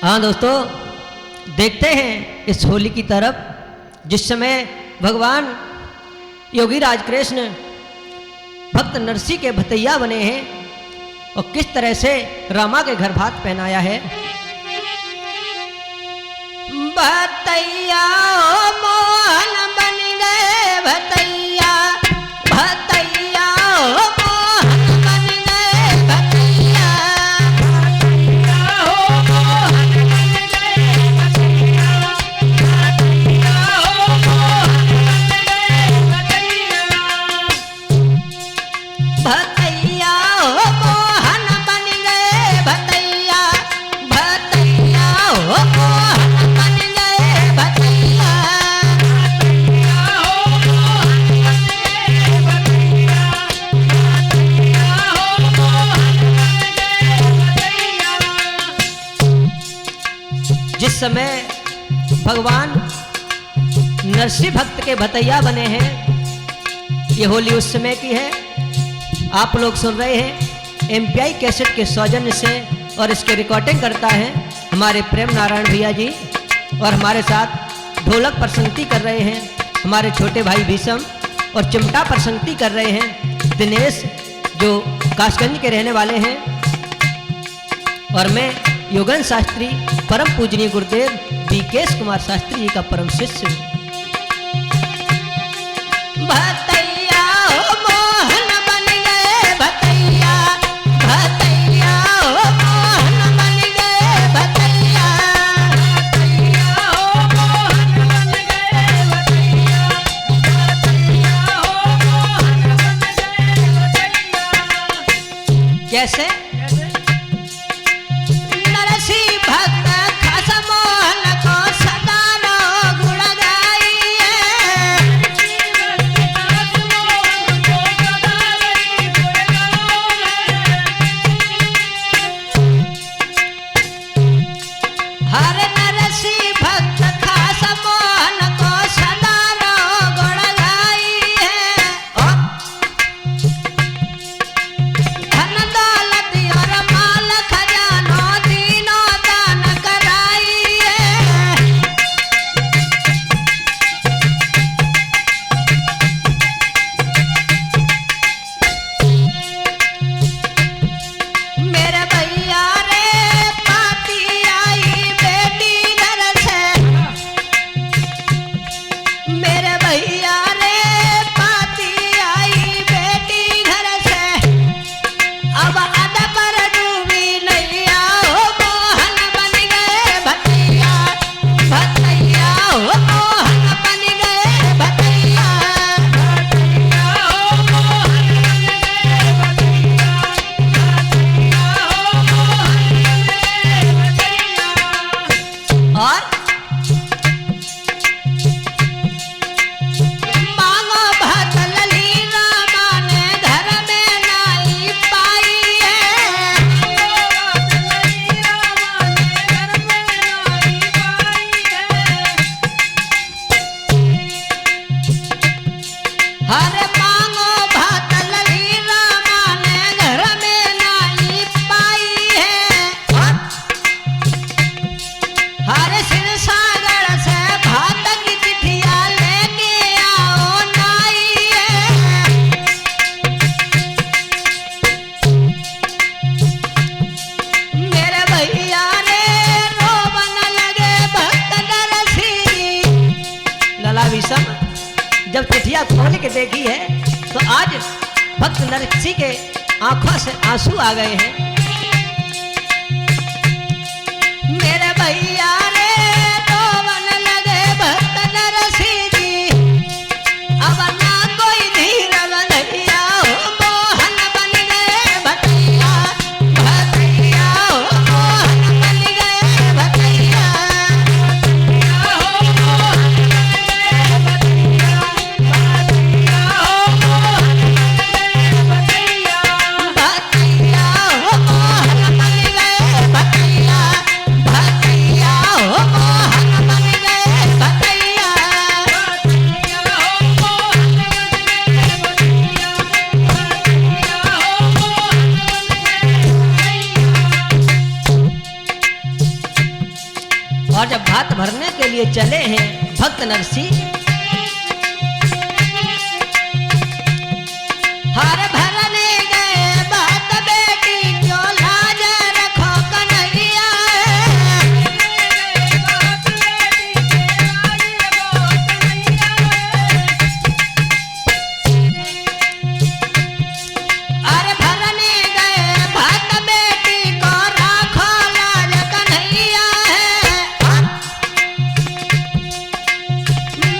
हाँ दोस्तों, देखते हैं इस होली की तरफ, जिस समय भगवान योगी राज कृष्ण भक्त नरसी के भतैया बने हैं और किस तरह से रामा के घर भात पहनाया है। भतैया मोहन बन गए भतैया, भतैया मोहन बन गए भतैया, भतैया मोहन बन गए भतैया, भतैया मोहन बन गए भतैया, भतैया मोहन बन गए भतैया, भतैया मोहन बन गए भतैया, भतैया मोहन बन गए भतैया, भतैया मोहन बन गए भतैया। जिस समय भगवान नरसिंह भक्त के भतैया बने हैं, ये होली उस समय की है। आप लोग सुन रहे हैं एमपीआई कैसेट के सौजन्य से, और इसके रिकॉर्डिंग करता है हमारे प्रेम नारायण भैया जी, और हमारे साथ ढोलक पर संगति कर रहे हैं हमारे छोटे भाई भीषम, और चिमटा पर संगति कर रहे हैं दिनेश, जो कासगंज के रहने वाले हैं, और मैं योगेंद्र शास्त्री परम पूजनीय गुरुदेव बीकेश कुमार शास्त्री जी का परम शिष्य हूँ। भतैया मोहन बन गए भतैया, भतैया मोहन बन गए भतैया, भतैया मोहन बन गए भतैया, भतैया मोहन बन गए भतैया। कैसे? नरसिंह भक्त खास मोहन को सदा रो गुण गाइए, हर नरसिंह भक्त खास मोहन को सदा रो गुण गाइए, और धन दौलत और माल खजानो तीनों दान कराइए, मेरे भैया रे पाती आई बेटी घर से, मेरे भैया रे पाती आई बेटी घर से, अब अद पर डूबी नैया हो मोहन बन गए भतैया, भतैया हो मोहन बन गए भतैया, भतैया हो मोहन बन गए भतैया, भतैया हो मोहन बन गए भतैया। और मांगो भक्त लली रामा ने घर में नाई पाई है, हरे मांगो भक्त लली रामा ने घर में नाई पाई है, और हरे सिर सागर से भात की चिट्ठिया लेके आओ नाई है, मेरे भैया ने रोवन लगे भक्त नरसिंह। लला विषम जब चिट्ठिया खोल के देखी है तो आज भक्त नरसिंह के आंखों से आंसू आ गए हैं। मेरे भैया ने रोवन लगे भक्त नरसिंह जी, अब ना कोई धीरज भैया हो मोहन बन गए भतैया, भतैया हो मोहन बन गए भतैया, भतैया हो मोहन बन गए भतैया, भतैया हो मोहन बन गए भतैया, भतैया हो और जब भात भरने के लिए चले हैं भक्त नरसिंह, हर भरने गए भात बेटी क्यों लाज रखो कन्हैया। अरे भरने गए भात बेटी को राखो लाज कन्हैया।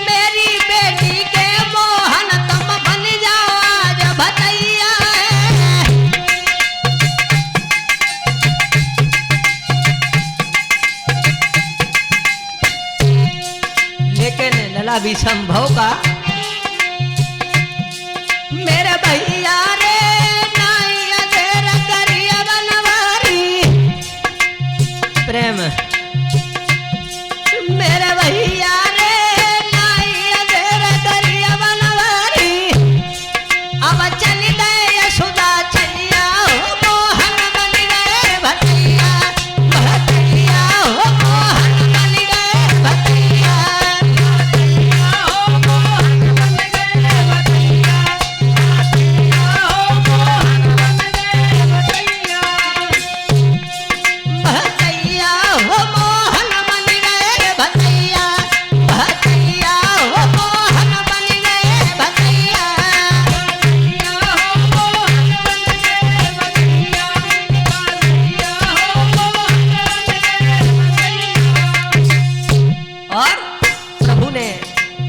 मेरी बेटी के मोहन तुम बन जाओ आज भतैया। लेकिन लला भी संभव का मेरे भैया रे नाइया देर करिया बनवारी। प्रेम मेरे भैया रे नाइया देर करिया बनवारी। अब चल गए यशोदा छैया हो मोहन बन गए भतैया। भतैया हो मोहन बन गए भतैया। भतैया हो मोहन बन गए भतैया। भतैया हो मोहन बन गए भतैया। और प्रभु ने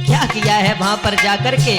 क्या किया है वहां पर जाकर के